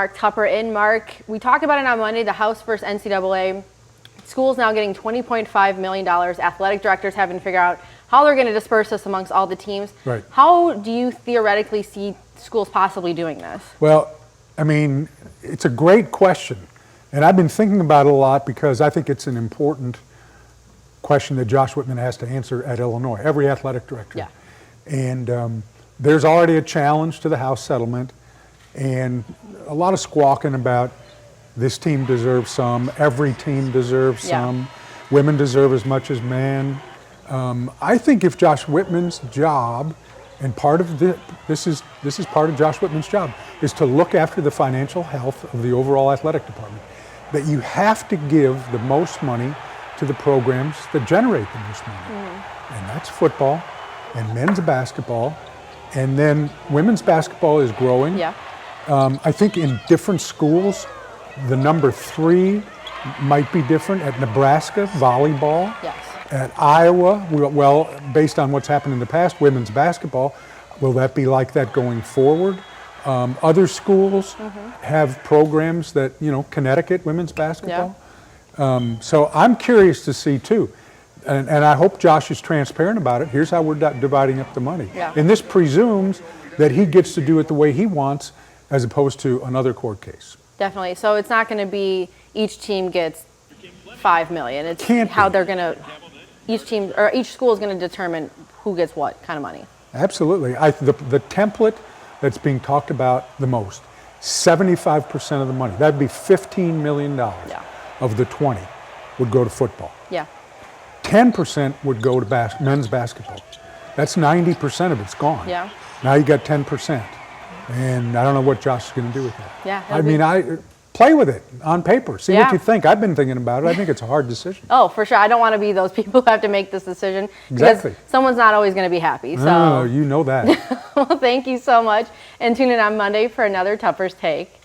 Mark Tupper in. Mark, we talked about it on Monday, the House versus NCAA. Schools now getting $20.5 million. Athletic directors having to figure out how they're going to disperse this amongst all the teams. Right. How do you theoretically see schools possibly doing this? Well, I mean, it's a great question. And I've been thinking about it a lot because I think it's an important question that Josh Whitman has to answer at Illinois, every athletic director. Yeah. And there's already a challenge to the House settlement and a lot of squawking about this team deserves some, every team deserves some, women deserve as much as men. I think if Josh Whitman's job, and part of this is part of Josh Whitman's job, is to look after the financial health of the overall athletic department, that you have to give the most money to the programs that generate the most money. And that's football and men's basketball, and then women's basketball is growing. Yeah. I think in different schools, the number 3 might be different. At Nebraska, volleyball. Yes. At Iowa, well, based on what's happened in the past, women's basketball, will that be like that going forward? Other schools have programs that, Connecticut women's basketball. So I'm curious to see too. And I hope Josh is transparent about it. Here's how we're dividing up the money. Yeah. And this presumes that he gets to do it the way he wants, as opposed to another court case. Definitely. So it's not going to be each team gets $5 million. It's Can't how be. they're going to, each team or each school is going to determine who gets what kind of money. Absolutely. The template that's being talked about the most, 75% of the money, that'd be $15 million of the 20 would go to football. Yeah. 10% would go to men's basketball. That's 90% of it's gone. Yeah. Now you got 10%. And I don't know what Josh is going to do with that. Yeah. I mean, play with it on paper. See what you think. I've been thinking about it. I think it's a hard decision. Oh, for sure. I don't want to be those people who have to make this decision. Exactly. Because someone's not always going to be happy. So. Oh, you know that. Well, thank you so much. And tune in on Monday for another Tupper's Take.